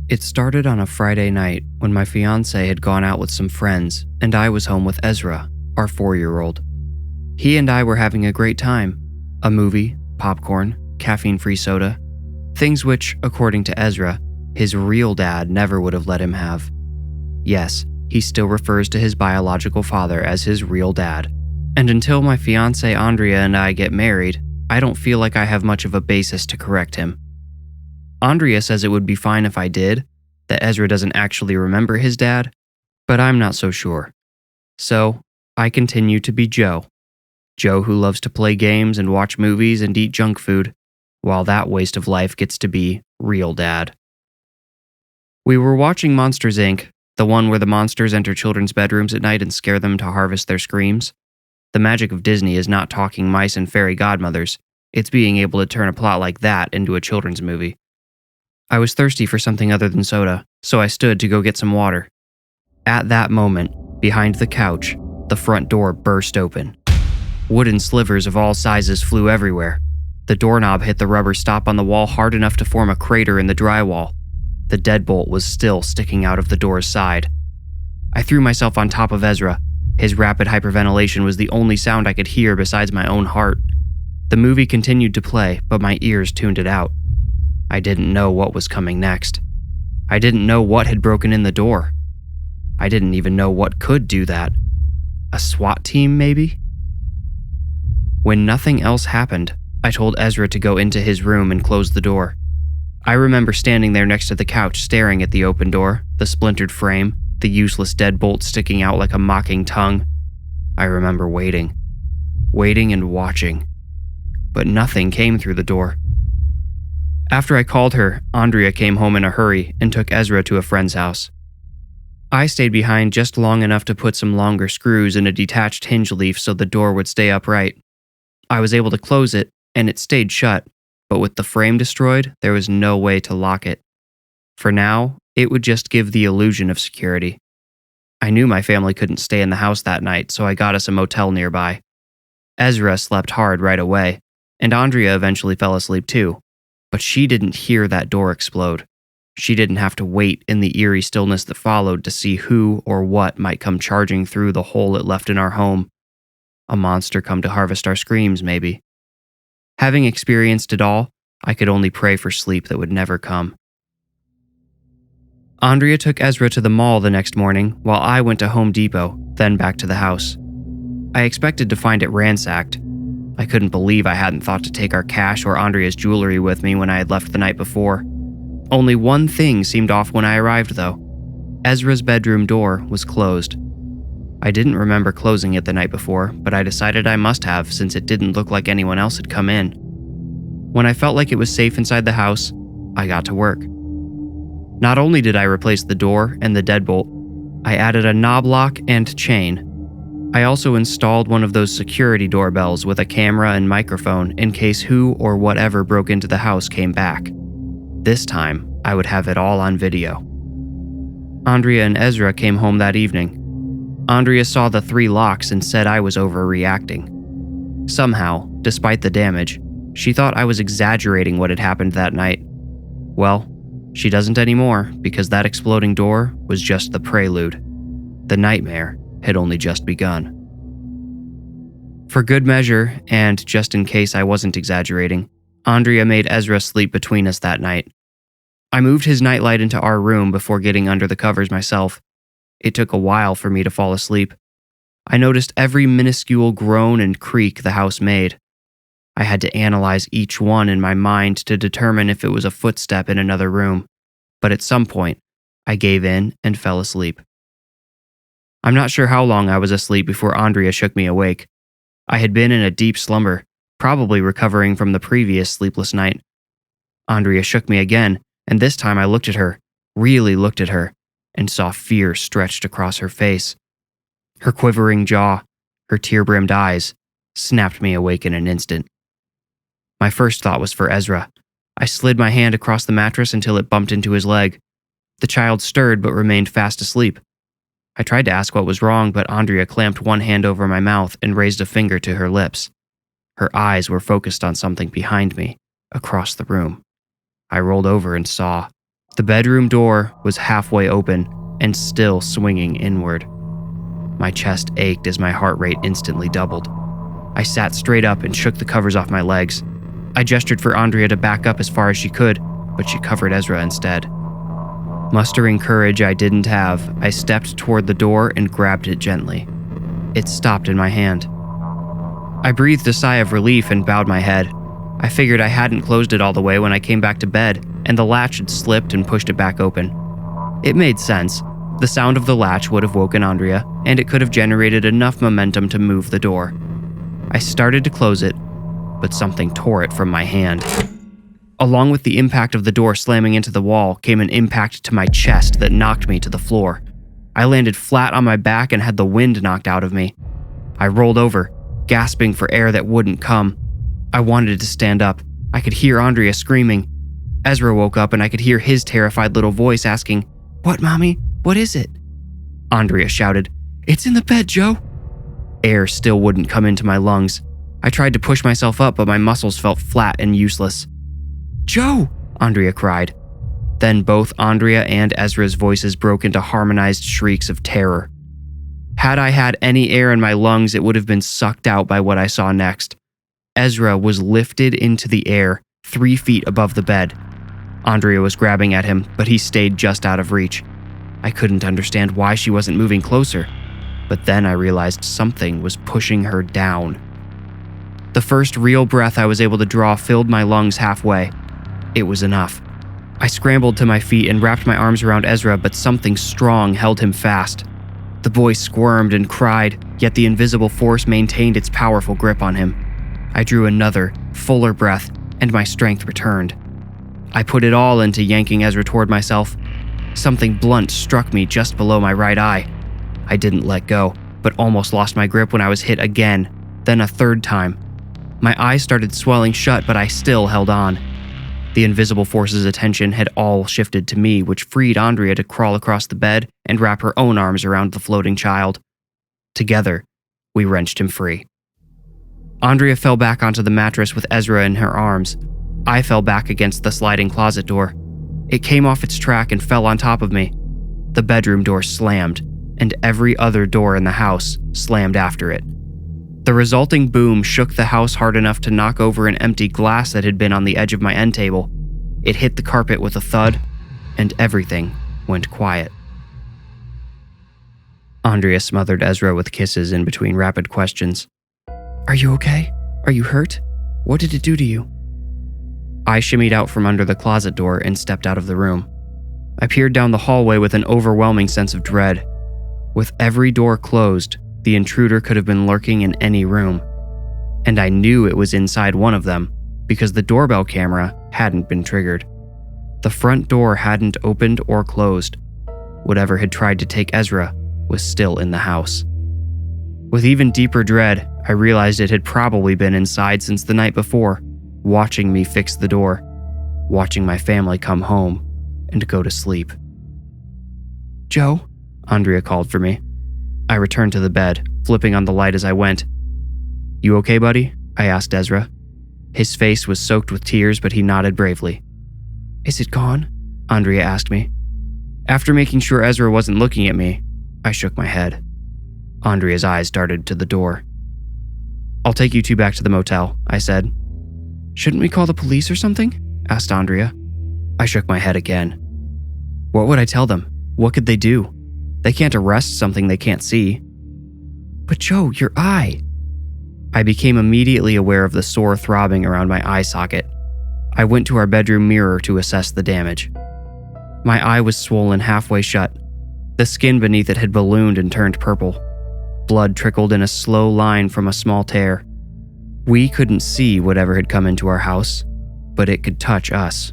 It started on a Friday night when my fiancé had gone out with some friends and I was home with Ezra, our 4-year-old. He and I were having a great time. A movie, popcorn, caffeine-free soda, things which, according to Ezra, his real dad never would have let him have. Yes, he still refers to his biological father as his real dad. And until my fiancée Andrea and I get married, I don't feel like I have much of a basis to correct him. Andrea says it would be fine if I did, that Ezra doesn't actually remember his dad, but I'm not so sure. So, I continue to be Joe. Joe who loves to play games and watch movies and eat junk food, while that waste of life gets to be real dad. We were watching Monsters, Inc., the one where the monsters enter children's bedrooms at night and scare them to harvest their screams. The magic of Disney is not talking mice and fairy godmothers, it's being able to turn a plot like that into a children's movie. I was thirsty for something other than soda, so I stood to go get some water. At that moment, behind the couch, the front door burst open. Wooden slivers of all sizes flew everywhere. The doorknob hit the rubber stop on the wall hard enough to form a crater in the drywall. The deadbolt was still sticking out of the door's side. I threw myself on top of Ezra. His rapid hyperventilation was the only sound I could hear besides my own heart. The movie continued to play, but my ears tuned it out. I didn't know what was coming next. I didn't know what had broken in the door. I didn't even know what could do that. A SWAT team, maybe? When nothing else happened, I told Ezra to go into his room and close the door. I remember standing there next to the couch staring at the open door, the splintered frame, the useless deadbolt sticking out like a mocking tongue. I remember waiting and watching. But nothing came through the door. After I called her, Andrea came home in a hurry and took Ezra to a friend's house. I stayed behind just long enough to put some longer screws in a detached hinge leaf so the door would stay upright. I was able to close it, and it stayed shut, but with the frame destroyed, there was no way to lock it. For now, it would just give the illusion of security. I knew my family couldn't stay in the house that night, so I got us a motel nearby. Ezra slept hard right away, and Andrea eventually fell asleep too. But she didn't hear that door explode. She didn't have to wait in the eerie stillness that followed to see who or what might come charging through the hole it left in our home. A monster come to harvest our screams, maybe. Having experienced it all, I could only pray for sleep that would never come. Andrea took Ezra to the mall the next morning, while I went to Home Depot, then back to the house. I expected to find it ransacked. I couldn't believe I hadn't thought to take our cash or Andrea's jewelry with me when I had left the night before. Only one thing seemed off when I arrived, though. Ezra's bedroom door was closed. I didn't remember closing it the night before, but I decided I must have since it didn't look like anyone else had come in. When I felt like it was safe inside the house, I got to work. Not only did I replace the door and the deadbolt, I added a knob lock and chain. I also installed one of those security doorbells with a camera and microphone in case who or whatever broke into the house came back. This time, I would have it all on video. Andrea and Ezra came home that evening. Andrea saw the 3 locks and said I was overreacting. Somehow, despite the damage, she thought I was exaggerating what had happened that night. Well, she doesn't anymore because that exploding door was just the prelude. The nightmare had only just begun. For good measure, and just in case I wasn't exaggerating, Andrea made Ezra sleep between us that night. I moved his nightlight into our room before getting under the covers myself. It took a while for me to fall asleep. I noticed every minuscule groan and creak the house made. I had to analyze each one in my mind to determine if it was a footstep in another room, but at some point, I gave in and fell asleep. I'm not sure how long I was asleep before Andrea shook me awake. I had been in a deep slumber, probably recovering from the previous sleepless night. Andrea shook me again, and this time I looked at her, really looked at her, and saw fear stretched across her face. Her quivering jaw, her tear-brimmed eyes, snapped me awake in an instant. My first thought was for Ezra. I slid my hand across the mattress until it bumped into his leg. The child stirred but remained fast asleep. I tried to ask what was wrong, but Andrea clamped one hand over my mouth and raised a finger to her lips. Her eyes were focused on something behind me, across the room. I rolled over and saw The bedroom door was halfway open and still swinging inward. My chest ached as my heart rate instantly doubled. I sat straight up and shook the covers off my legs. I gestured for Andrea to back up as far as she could, but she covered Ezra instead. Mustering courage I didn't have, I stepped toward the door and grabbed it gently. It stopped in my hand. I breathed a sigh of relief and bowed my head. I figured I hadn't closed it all the way when I came back to bed, and the latch had slipped and pushed it back open. It made sense. The sound of the latch would have woken Andrea, and it could have generated enough momentum to move the door. I started to close it, but something tore it from my hand. Along with the impact of the door slamming into the wall came an impact to my chest that knocked me to the floor. I landed flat on my back and had the wind knocked out of me. I rolled over, gasping for air that wouldn't come. I wanted to stand up. I could hear Andrea screaming. Ezra woke up and I could hear his terrified little voice asking, "What, Mommy? What is it?" Andrea shouted, "It's in the bed, Joe." Air still wouldn't come into my lungs. I tried to push myself up, but my muscles felt flat and useless. "Joe!" Andrea cried. Then both Andrea and Ezra's voices broke into harmonized shrieks of terror. Had I had any air in my lungs, it would have been sucked out by what I saw next. Ezra was lifted into the air, 3 feet above the bed. Andrea was grabbing at him, but he stayed just out of reach. I couldn't understand why she wasn't moving closer, but then I realized something was pushing her down. The first real breath I was able to draw filled my lungs halfway. It was enough. I scrambled to my feet and wrapped my arms around Ezra, but something strong held him fast. The boy squirmed and cried, yet the invisible force maintained its powerful grip on him. I drew another, fuller breath, and my strength returned. I put it all into yanking Ezra toward myself. Something blunt struck me just below my right eye. I didn't let go, but almost lost my grip when I was hit again, then a third time. My eyes started swelling shut, but I still held on. The invisible force's attention had all shifted to me, which freed Andrea to crawl across the bed and wrap her own arms around the floating child. Together, we wrenched him free. Andrea fell back onto the mattress with Ezra in her arms. I fell back against the sliding closet door. It came off its track and fell on top of me. The bedroom door slammed, and every other door in the house slammed after it. The resulting boom shook the house hard enough to knock over an empty glass that had been on the edge of my end table. It hit the carpet with a thud, and everything went quiet. Andrea smothered Ezra with kisses in between rapid questions. "Are you okay? Are you hurt? What did it do to you?" I shimmied out from under the closet door and stepped out of the room. I peered down the hallway with an overwhelming sense of dread. With every door closed, the intruder could have been lurking in any room. And I knew it was inside one of them, because the doorbell camera hadn't been triggered. The front door hadn't opened or closed. Whatever had tried to take Ezra was still in the house. With even deeper dread, I realized it had probably been inside since the night before, watching me fix the door, watching my family come home and go to sleep. "Joe?" Andrea called for me. I returned to the bed, flipping on the light as I went. "You okay, buddy?" I asked Ezra. His face was soaked with tears, but he nodded bravely. "Is it gone?" Andrea asked me. After making sure Ezra wasn't looking at me, I shook my head. Andrea's eyes darted to the door. "I'll take you two back to the motel," I said. "Shouldn't we call the police or something?" asked Andrea. I shook my head again. What would I tell them? What could they do? They can't arrest something they can't see. "But Joe, your eye!" I became immediately aware of the sore throbbing around my eye socket. I went to our bedroom mirror to assess the damage. My eye was swollen halfway shut. The skin beneath it had ballooned and turned purple. Blood trickled in a slow line from a small tear. We couldn't see whatever had come into our house, but it could touch us.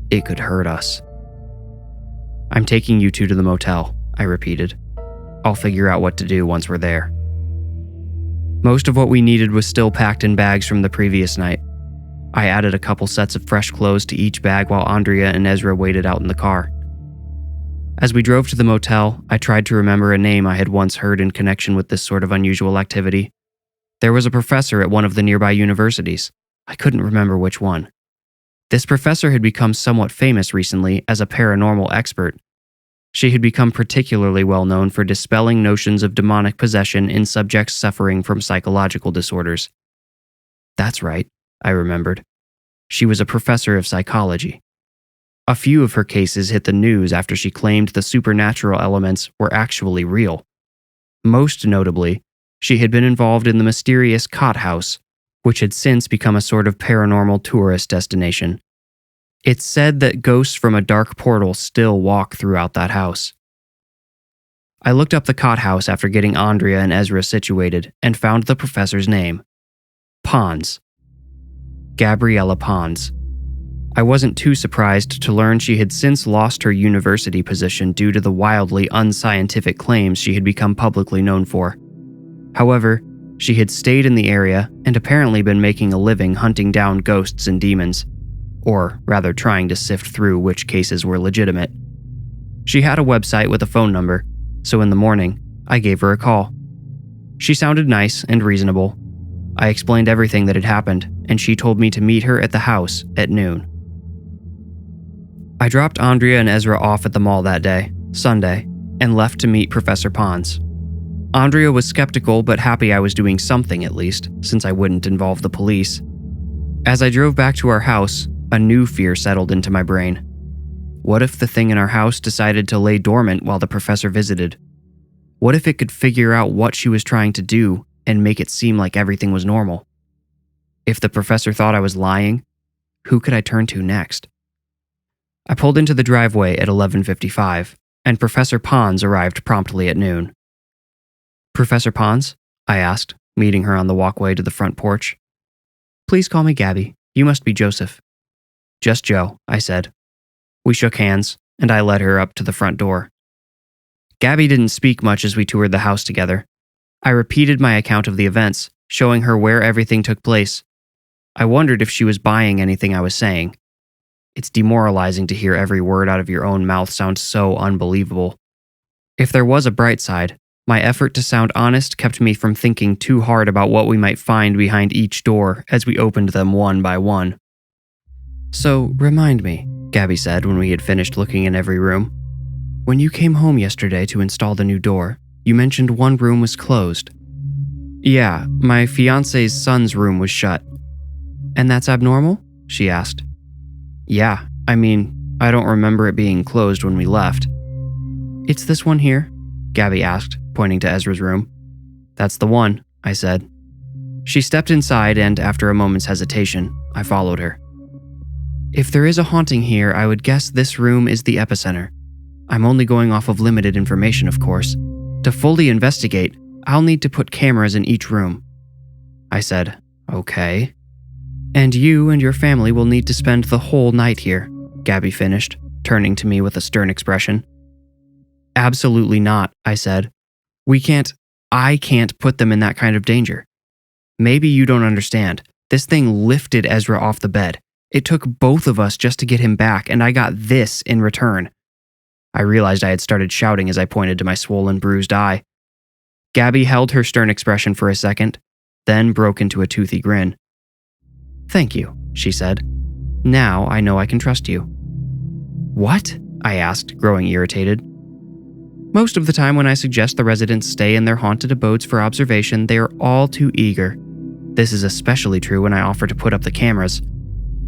It could hurt us. "I'm taking you two to the motel," I repeated. "I'll figure out what to do once we're there." Most of what we needed was still packed in bags from the previous night. I added a couple sets of fresh clothes to each bag while Andrea and Ezra waited out in the car. As we drove to the motel, I tried to remember a name I had once heard in connection with this sort of unusual activity. There was a professor at one of the nearby universities. I couldn't remember which one. This professor had become somewhat famous recently as a paranormal expert. She had become particularly well known for dispelling notions of demonic possession in subjects suffering from psychological disorders. That's right, I remembered. She was a professor of psychology. A few of her cases hit the news after she claimed the supernatural elements were actually real. Most notably, she had been involved in the mysterious Cot House, which had since become a sort of paranormal tourist destination. It's said that ghosts from a dark portal still walk throughout that house. I looked up the Cot House after getting Andrea and Ezra situated and found the professor's name. Pons. Gabriella Pons. I wasn't too surprised to learn she had since lost her university position due to the wildly unscientific claims she had become publicly known for. However, she had stayed in the area and apparently been making a living hunting down ghosts and demons, or rather trying to sift through which cases were legitimate. She had a website with a phone number, so in the morning, I gave her a call. She sounded nice and reasonable. I explained everything that had happened, and she told me to meet her at the house at noon. I dropped Andrea and Ezra off at the mall that day, Sunday, and left to meet Professor Pons. Andrea was skeptical but happy I was doing something at least, since I wouldn't involve the police. As I drove back to our house, a new fear settled into my brain. What if the thing in our house decided to lay dormant while the professor visited? What if it could figure out what she was trying to do and make it seem like everything was normal? If the professor thought I was lying, who could I turn to next? I pulled into the driveway at 11:55, and Professor Pons arrived promptly at noon. "Professor Pons?" I asked, meeting her on the walkway to the front porch. "Please call me Gabby. You must be Joseph." "Just Joe," I said. We shook hands, and I led her up to the front door. Gabby didn't speak much as we toured the house together. I repeated my account of the events, showing her where everything took place. I wondered if she was buying anything I was saying. It's demoralizing to hear every word out of your own mouth sound so unbelievable. If there was a bright side, my effort to sound honest kept me from thinking too hard about what we might find behind each door as we opened them one by one. "So, remind me," Gabby said when we had finished looking in every room. "When you came home yesterday to install the new door, you mentioned one room was closed." "Yeah, my fiancé's son's room was shut." "And that's abnormal?" she asked. "Yeah, I mean, I don't remember it being closed when we left." "It's this one here?" Gabby asked, pointing to Ezra's room. "That's the one," I said. She stepped inside and, after a moment's hesitation, I followed her. "If there is a haunting here, I would guess this room is the epicenter. I'm only going off of limited information, of course. To fully investigate, I'll need to put cameras in each room." I said, "Okay." "And you and your family will need to spend the whole night here," Gabby finished, turning to me with a stern expression. "Absolutely not," I said. I can't put them in that kind of danger. Maybe you don't understand. This thing lifted Ezra off the bed. It took both of us just to get him back, and I got this in return." I realized I had started shouting as I pointed to my swollen, bruised eye. Gabby held her stern expression for a second, then broke into a toothy grin. "Thank you," she said. "Now I know I can trust you." "What?" I asked, growing irritated. "Most of the time when I suggest the residents stay in their haunted abodes for observation, they are all too eager. This is especially true when I offer to put up the cameras.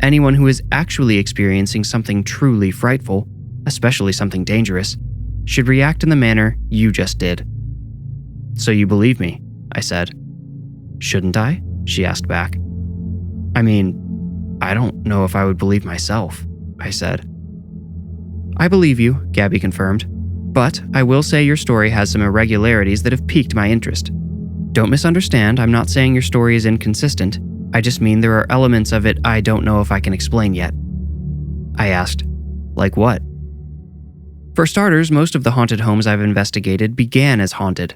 Anyone who is actually experiencing something truly frightful, especially something dangerous, should react in the manner you just did." "So you believe me?" I said. "Shouldn't I?" she asked back. "I mean, I don't know if I would believe myself," I said. "I believe you," Gabby confirmed. "But I will say your story has some irregularities that have piqued my interest. Don't misunderstand, I'm not saying your story is inconsistent. I just mean there are elements of it I don't know if I can explain yet." I asked, "Like what?" "For starters, most of the haunted homes I've investigated began as haunted.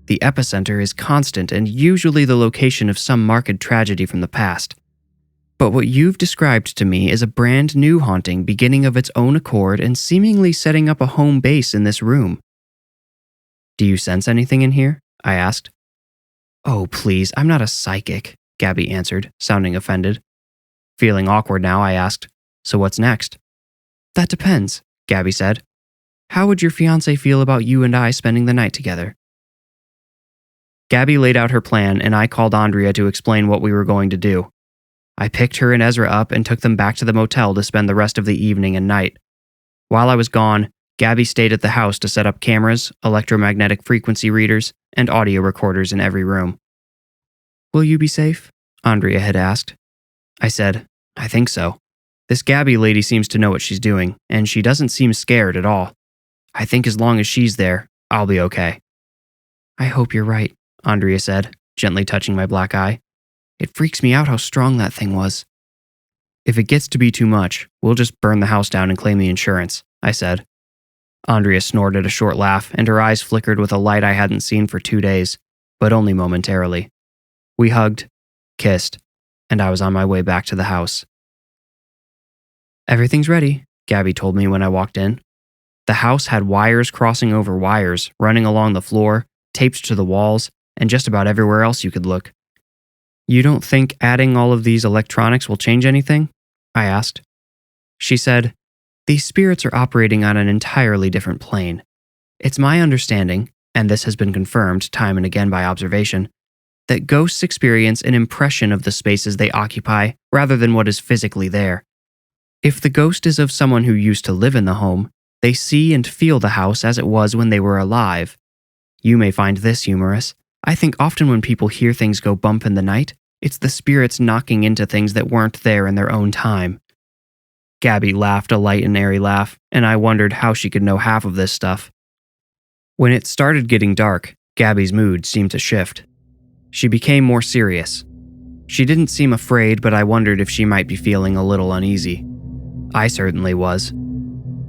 The epicenter is constant and usually the location of some marked tragedy from the past. But what you've described to me is a brand new haunting beginning of its own accord and seemingly setting up a home base in this room." "Do you sense anything in here?" I asked. "Oh, please, I'm not a psychic," Gabby answered, sounding offended. Feeling awkward now, I asked, So what's next? That depends, Gabby said. How would your fiancé feel about you and I spending the night together? Gabby laid out her plan, and I called Andrea to explain what we were going to do. I picked her and Ezra up and took them back to the motel to spend the rest of the evening and night. While I was gone, Gabby stayed at the house to set up cameras, electromagnetic frequency readers, and audio recorders in every room. Will you be safe? Andrea had asked. I said, I think so. This Gabby lady seems to know what she's doing, and she doesn't seem scared at all. I think as long as she's there, I'll be okay. I hope you're right, Andrea said, gently touching my black eye. It freaks me out how strong that thing was. If it gets to be too much, we'll just burn the house down and claim the insurance, I said. Andrea snorted a short laugh, and her eyes flickered with a light I hadn't seen for 2 days, but only momentarily. We hugged, kissed, and I was on my way back to the house. Everything's ready, Gabby told me when I walked in. The house had wires crossing over wires, running along the floor, taped to the walls, and just about everywhere else you could look. You don't think adding all of these electronics will change anything? I asked. She said, These spirits are operating on an entirely different plane. It's my understanding, and this has been confirmed time and again by observation, that ghosts experience an impression of the spaces they occupy rather than what is physically there. If the ghost is of someone who used to live in the home, they see and feel the house as it was when they were alive. You may find this humorous. I think often when people hear things go bump in the night, it's the spirits knocking into things that weren't there in their own time. Gabby laughed a light and airy laugh, and I wondered how she could know half of this stuff. When it started getting dark, Gabby's mood seemed to shift. She became more serious. She didn't seem afraid, but I wondered if she might be feeling a little uneasy. I certainly was.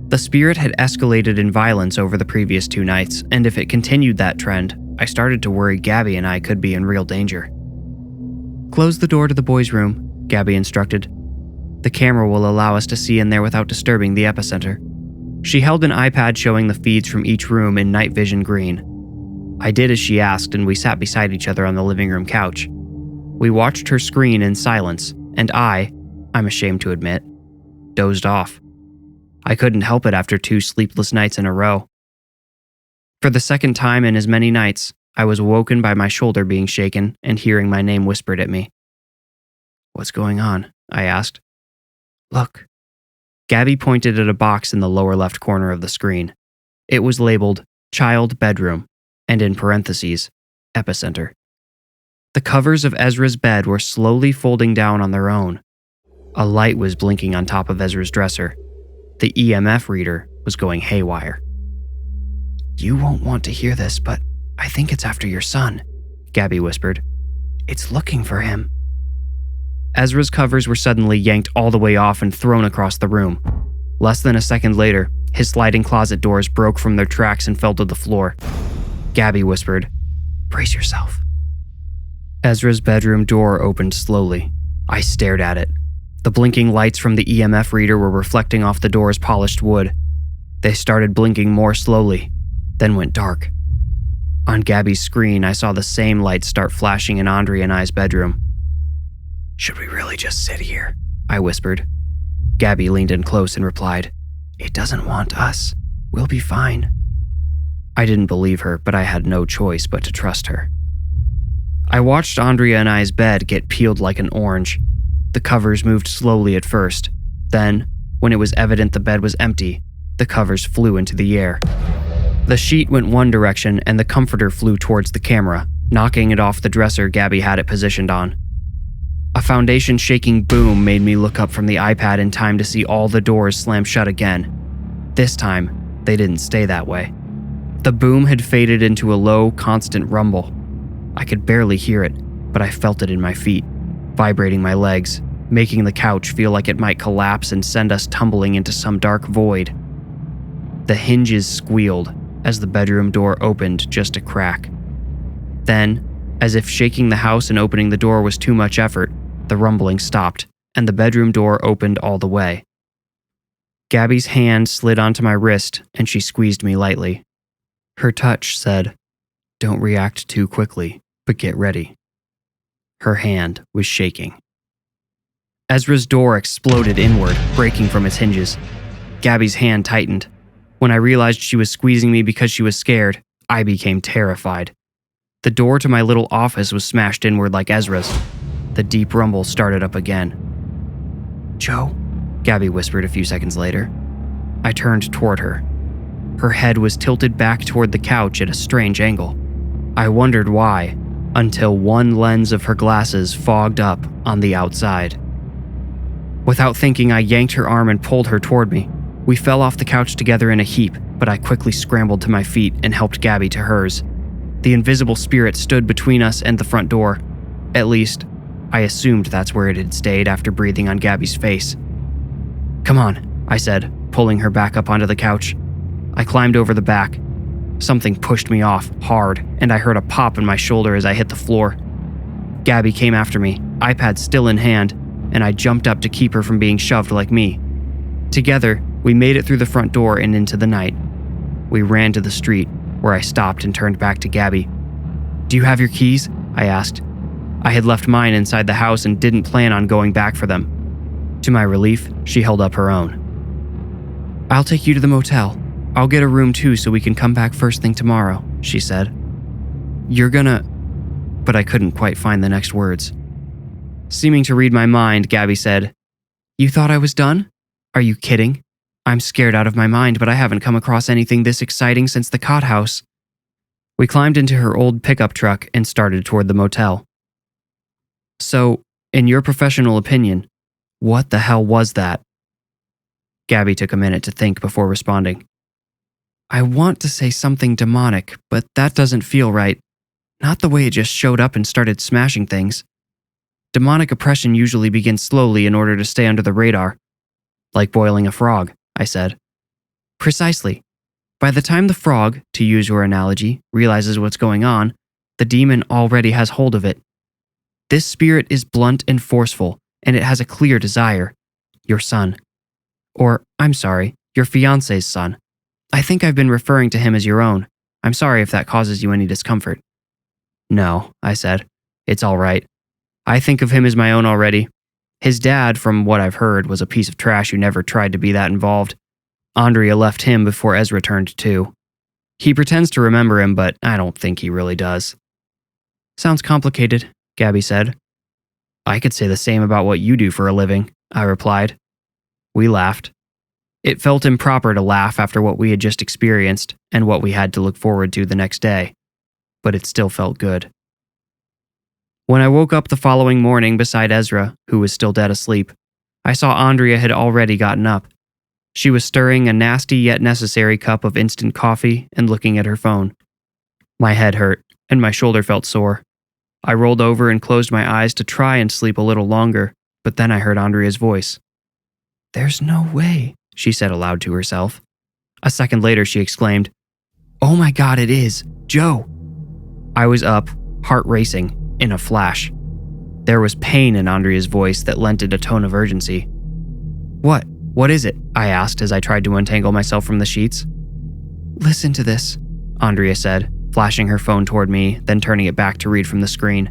The spirit had escalated in violence over the previous 2 nights, and if it continued that trend, I started to worry Gabby and I could be in real danger. Close the door to the boys' room, Gabby instructed. The camera will allow us to see in there without disturbing the epicenter. She held an iPad showing the feeds from each room in night vision green. I did as she asked, and we sat beside each other on the living room couch. We watched her screen in silence, and I'm ashamed to admit, dozed off. I couldn't help it after 2 sleepless nights in a row. For the second time in as many nights, I was woken by my shoulder being shaken and hearing my name whispered at me. What's going on? I asked. Look. Gabby pointed at a box in the lower left corner of the screen. It was labeled Child Bedroom, and in parentheses, Epicenter. The covers of Ezra's bed were slowly folding down on their own. A light was blinking on top of Ezra's dresser. The EMF reader was going haywire. You won't want to hear this, but I think it's after your son, Gabby whispered. It's looking for him. Ezra's covers were suddenly yanked all the way off and thrown across the room. Less than a second later, his sliding closet doors broke from their tracks and fell to the floor. Gabby whispered, Brace yourself. Ezra's bedroom door opened slowly. I stared at it. The blinking lights from the EMF reader were reflecting off the door's polished wood. They started blinking more slowly, then went dark. On Gabby's screen, I saw the same lights start flashing in Andrea and I's bedroom. Should we really just sit here? I whispered. Gabby leaned in close and replied, It doesn't want us. We'll be fine. I didn't believe her, but I had no choice but to trust her. I watched Andrea and I's bed get peeled like an orange. The covers moved slowly at first. Then, when it was evident the bed was empty, the covers flew into the air. The sheet went one direction and the comforter flew towards the camera, knocking it off the dresser Gabby had it positioned on. A foundation-shaking boom made me look up from the iPad in time to see all the doors slam shut again. This time, they didn't stay that way. The boom had faded into a low, constant rumble. I could barely hear it, but I felt it in my feet, vibrating my legs, making the couch feel like it might collapse and send us tumbling into some dark void. The hinges squealed as the bedroom door opened just a crack. Then, as if shaking the house and opening the door was too much effort, the rumbling stopped, and the bedroom door opened all the way. Gabby's hand slid onto my wrist, and she squeezed me lightly. Her touch said, Don't react too quickly, but get ready. Her hand was shaking. Ezra's door exploded inward, breaking from its hinges. Gabby's hand tightened. When I realized she was squeezing me because she was scared, I became terrified. The door to my little office was smashed inward like Ezra's. The deep rumble started up again. "Joe?" Gabby whispered a few seconds later. I turned toward her. Her head was tilted back toward the couch at a strange angle. I wondered why, until one lens of her glasses fogged up on the outside. Without thinking, I yanked her arm and pulled her toward me. We fell off the couch together in a heap, but I quickly scrambled to my feet and helped Gabby to hers. The invisible spirit stood between us and the front door. At least, I assumed that's where it had stayed after breathing on Gabby's face. "Come on," I said, pulling her back up onto the couch. I climbed over the back. Something pushed me off, hard, and I heard a pop in my shoulder as I hit the floor. Gabby came after me, iPad still in hand, and I jumped up to keep her from being shoved like me. Together, we made it through the front door and into the night. We ran to the street, where I stopped and turned back to Gabby. "Do you have your keys?" I asked. I had left mine inside the house and didn't plan on going back for them. To my relief, she held up her own. "I'll take you to the motel. I'll get a room too so we can come back first thing tomorrow," she said. "You're gonna..." But I couldn't quite find the next words. Seeming to read my mind, Gabby said, "You thought I was done? Are you kidding? I'm scared out of my mind, but I haven't come across anything this exciting since the cot house." We climbed into her old pickup truck and started toward the motel. "So, in your professional opinion, what the hell was that?" Gabby took a minute to think before responding. "I want to say something demonic, but that doesn't feel right. Not the way it just showed up and started smashing things. Demonic oppression usually begins slowly in order to stay under the radar. Like boiling a frog," I said. "Precisely. By the time the frog, to use your analogy, realizes what's going on, the demon already has hold of it. This spirit is blunt and forceful, and it has a clear desire. Your son. Or, I'm sorry, your fiancé's son. I think I've been referring to him as your own. I'm sorry if that causes you any discomfort." "No," I said. "It's all right. I think of him as my own already. His dad, from what I've heard, was a piece of trash who never tried to be that involved. Andrea left him before Ezra turned 2. He pretends to remember him, but I don't think he really does." "Sounds complicated," Gabby said. "I could say the same about what you do for a living," I replied. We laughed. It felt improper to laugh after what we had just experienced and what we had to look forward to the next day, but it still felt good. When I woke up the following morning beside Ezra, who was still dead asleep, I saw Andrea had already gotten up. She was stirring a nasty yet necessary cup of instant coffee and looking at her phone. My head hurt, and my shoulder felt sore. I rolled over and closed my eyes to try and sleep a little longer, but then I heard Andrea's voice. "There's no way," she said aloud to herself. A second later, she exclaimed, "Oh my God, it is! Joe!" I was up, heart racing, in a flash. There was pain in Andrea's voice that lent it a tone of urgency. "What? What is it?" I asked as I tried to untangle myself from the sheets. "Listen to this," Andrea said, flashing her phone toward me, then turning it back to read from the screen.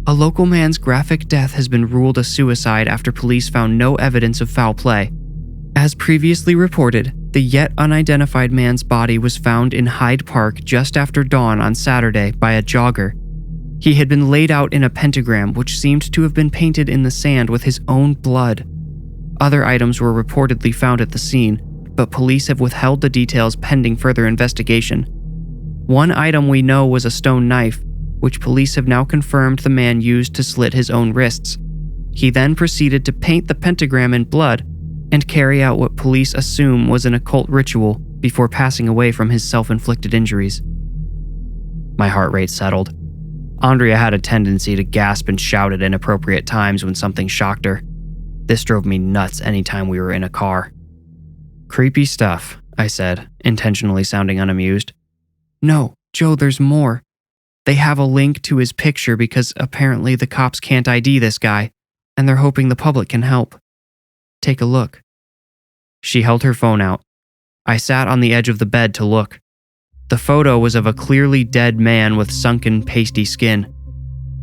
"A local man's graphic death has been ruled a suicide after police found no evidence of foul play. As previously reported, the yet unidentified man's body was found in Hyde Park just after dawn on Saturday by a jogger. He had been laid out in a pentagram which seemed to have been painted in the sand with his own blood. Other items were reportedly found at the scene, but police have withheld the details pending further investigation. One item we know was a stone knife, which police have now confirmed the man used to slit his own wrists. He then proceeded to paint the pentagram in blood and carry out what police assume was an occult ritual before passing away from his self-inflicted injuries." My heart rate settled. Andrea had a tendency to gasp and shout at inappropriate times when something shocked her. This drove me nuts anytime we were in a car. "Creepy stuff," I said, intentionally sounding unamused. "No, Joe, there's more. They have a link to his picture because apparently the cops can't ID this guy, and they're hoping the public can help. Take a look." She held her phone out. I sat on the edge of the bed to look. The photo was of a clearly dead man with sunken, pasty skin.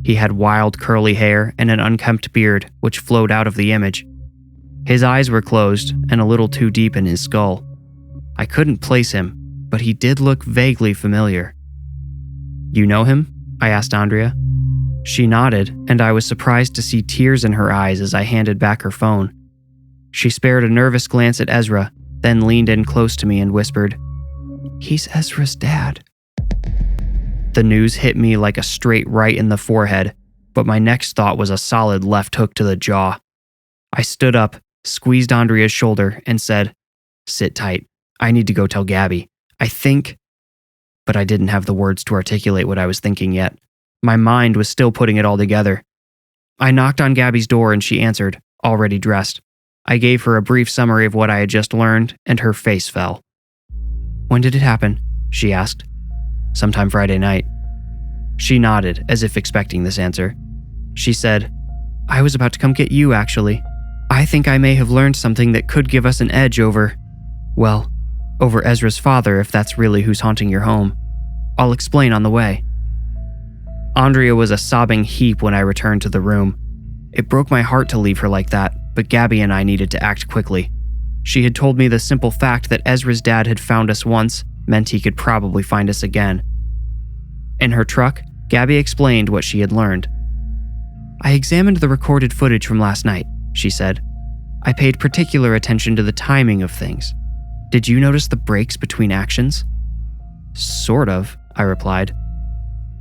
He had wild curly hair and an unkempt beard which flowed out of the image. His eyes were closed and a little too deep in his skull. I couldn't place him, but he did look vaguely familiar. "You know him?" I asked Andrea. She nodded, and I was surprised to see tears in her eyes as I handed back her phone. She spared a nervous glance at Ezra, then leaned in close to me and whispered, "He's Ezra's dad." The news hit me like a straight right in the forehead, but my next thought was a solid left hook to the jaw. I stood up, squeezed Andrea's shoulder, and said, "Sit tight. I need to go tell Gabby. I think..." But I didn't have the words to articulate what I was thinking yet. My mind was still putting it all together. I knocked on Gabby's door and she answered, already dressed. I gave her a brief summary of what I had just learned, and her face fell. "When did it happen?" she asked. "Sometime Friday night." She nodded, as if expecting this answer. She said, "I was about to come get you, actually. I think I may have learned something that could give us an edge over Ezra's father, if that's really who's haunting your home. I'll explain on the way." Andrea was a sobbing heap when I returned to the room. It broke my heart to leave her like that, but Gabby and I needed to act quickly. She had told me the simple fact that Ezra's dad had found us once meant he could probably find us again. In her truck, Gabby explained what she had learned. "I examined the recorded footage from last night," she said. "I paid particular attention to the timing of things. Did you notice the breaks between actions?" "Sort of," I replied.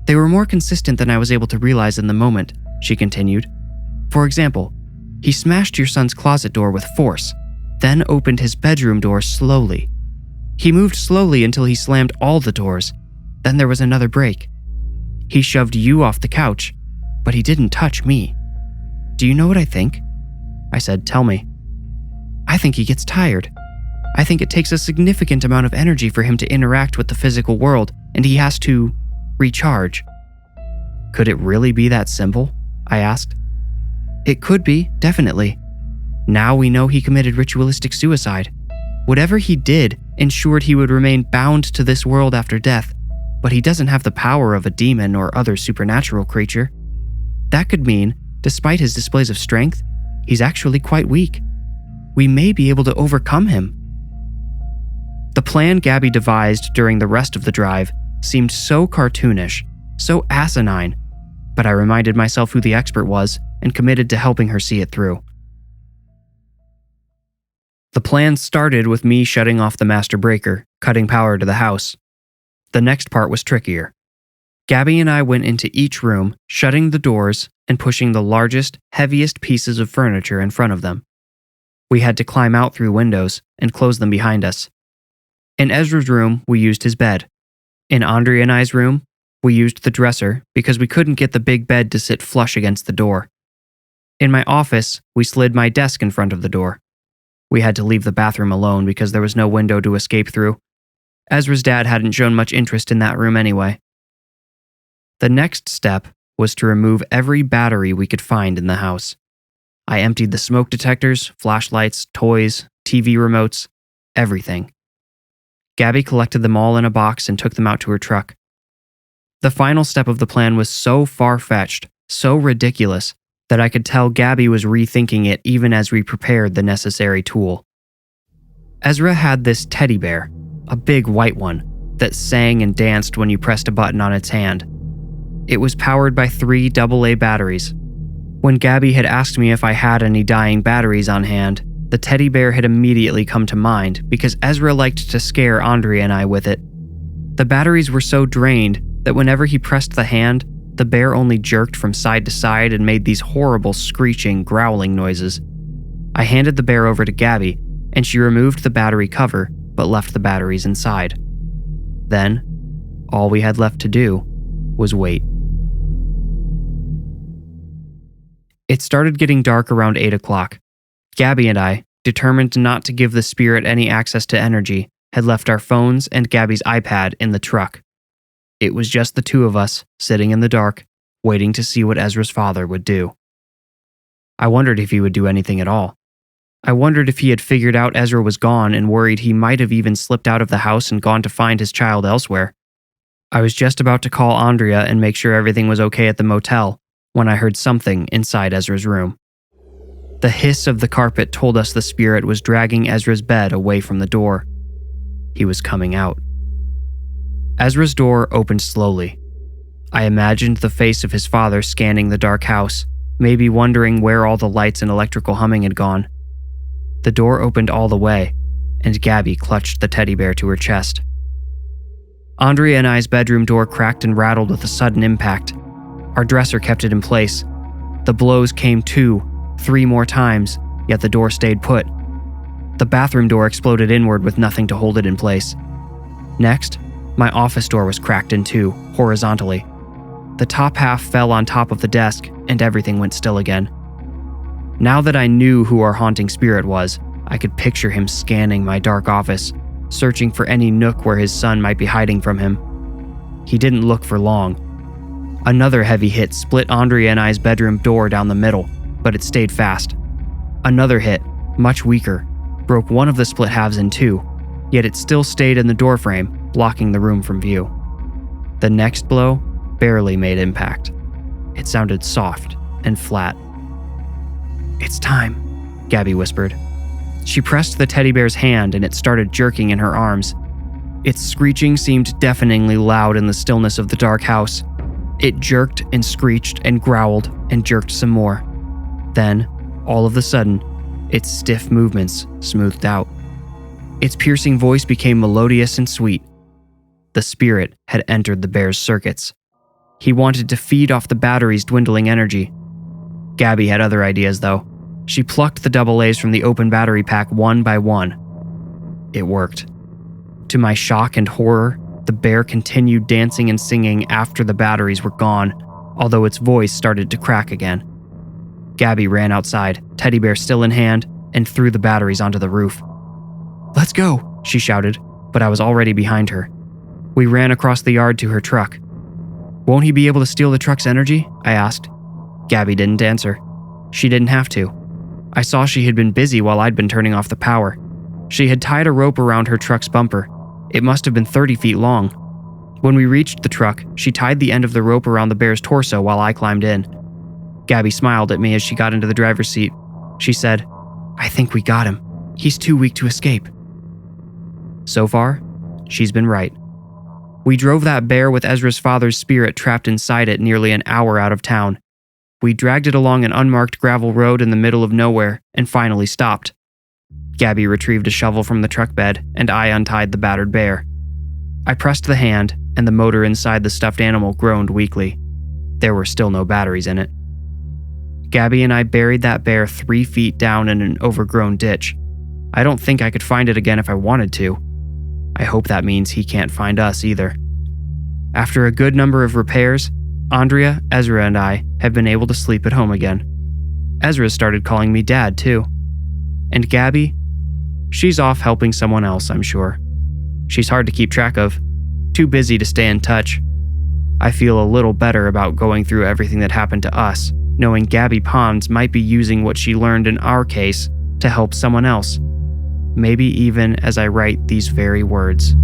"They were more consistent than I was able to realize in the moment," she continued. "For example, he smashed your son's closet door with force, then opened his bedroom door slowly. He moved slowly until he slammed all the doors. Then there was another break. He shoved you off the couch, but he didn't touch me. Do you know what I think?" I said, "Tell me." "I think he gets tired. I think it takes a significant amount of energy for him to interact with the physical world, and he has to recharge." "Could it really be that simple?" I asked. "It could be, definitely. Now we know he committed ritualistic suicide. Whatever he did ensured he would remain bound to this world after death, but he doesn't have the power of a demon or other supernatural creature. That could mean, despite his displays of strength, he's actually quite weak. We may be able to overcome him." The plan Gabby devised during the rest of the drive seemed so cartoonish, so asinine, but I reminded myself who the expert was and committed to helping her see it through. The plan started with me shutting off the master breaker, cutting power to the house. The next part was trickier. Gabby and I went into each room, shutting the doors and pushing the largest, heaviest pieces of furniture in front of them. We had to climb out through windows and close them behind us. In Ezra's room, we used his bed. In Andrea and I's room, we used the dresser because we couldn't get the big bed to sit flush against the door. In my office, we slid my desk in front of the door. We had to leave the bathroom alone because there was no window to escape through. Ezra's dad hadn't shown much interest in that room anyway. The next step was to remove every battery we could find in the house. I emptied the smoke detectors, flashlights, toys, TV remotes, everything. Gabby collected them all in a box and took them out to her truck. The final step of the plan was so far-fetched, so ridiculous, that I could tell Gabby was rethinking it even as we prepared the necessary tool. Ezra had this teddy bear, a big white one, that sang and danced when you pressed a button on its hand. It was powered by 3 AA batteries. When Gabby had asked me if I had any dying batteries on hand, the teddy bear had immediately come to mind because Ezra liked to scare Andrea and I with it. The batteries were so drained that whenever he pressed the hand, the bear only jerked from side to side and made these horrible screeching, growling noises. I handed the bear over to Gabby, and she removed the battery cover but left the batteries inside. Then, all we had left to do was wait. It started getting dark around 8 o'clock. Gabby and I, determined not to give the spirit any access to energy, had left our phones and Gabby's iPad in the truck. It was just the two of us, sitting in the dark, waiting to see what Ezra's father would do. I wondered if he would do anything at all. I wondered if he had figured out Ezra was gone and worried he might have even slipped out of the house and gone to find his child elsewhere. I was just about to call Andrea and make sure everything was okay at the motel when I heard something inside Ezra's room. The hiss of the carpet told us the spirit was dragging Ezra's bed away from the door. He was coming out. Ezra's door opened slowly. I imagined the face of his father scanning the dark house, maybe wondering where all the lights and electrical humming had gone. The door opened all the way, and Gabby clutched the teddy bear to her chest. Andrea and I's bedroom door cracked and rattled with a sudden impact. Our dresser kept it in place. The blows came 2, 3 more times, yet the door stayed put. The bathroom door exploded inward with nothing to hold it in place. Next, my office door was cracked in 2, horizontally. The top half fell on top of the desk, and everything went still again. Now that I knew who our haunting spirit was, I could picture him scanning my dark office, searching for any nook where his son might be hiding from him. He didn't look for long. Another heavy hit split Andrea and I's bedroom door down the middle, but it stayed fast. Another hit, much weaker, broke one of the split halves in 2, yet it still stayed in the doorframe, blocking the room from view. The next blow barely made impact. It sounded soft and flat. "It's time," Gabby whispered. She pressed the teddy bear's hand and it started jerking in her arms. Its screeching seemed deafeningly loud in the stillness of the dark house. It jerked and screeched and growled and jerked some more. Then, all of a sudden, its stiff movements smoothed out. Its piercing voice became melodious and sweet. The spirit had entered the bear's circuits. He wanted to feed off the battery's dwindling energy. Gabby had other ideas, though. She plucked the AA's from the open battery pack one by one. It worked. To my shock and horror, the bear continued dancing and singing after the batteries were gone, although its voice started to crack again. Gabby ran outside, teddy bear still in hand, and threw the batteries onto the roof. "Let's go," she shouted, but I was already behind her. We ran across the yard to her truck. "Won't he be able to steal the truck's energy?" I asked. Gabby didn't answer. She didn't have to. I saw she had been busy while I'd been turning off the power. She had tied a rope around her truck's bumper. It must have been 30 feet long. When we reached the truck, she tied the end of the rope around the bear's torso while I climbed in. Gabby smiled at me as she got into the driver's seat. She said, "I think we got him. He's too weak to escape." So far, she's been right. We drove that bear with Ezra's father's spirit trapped inside it nearly an hour out of town. We dragged it along an unmarked gravel road in the middle of nowhere and finally stopped. Gabby retrieved a shovel from the truck bed and I untied the battered bear. I pressed the hand and the motor inside the stuffed animal groaned weakly. There were still no batteries in it. Gabby and I buried that bear 3 feet down in an overgrown ditch. I don't think I could find it again if I wanted to. I hope that means he can't find us either. After a good number of repairs, Andrea, Ezra, and I have been able to sleep at home again. Ezra started calling me Dad, too. And Gabby? She's off helping someone else, I'm sure. She's hard to keep track of. Too busy to stay in touch. I feel a little better about going through everything that happened to us, knowing Gabby Pons might be using what she learned in our case to help someone else. Maybe even as I write these very words.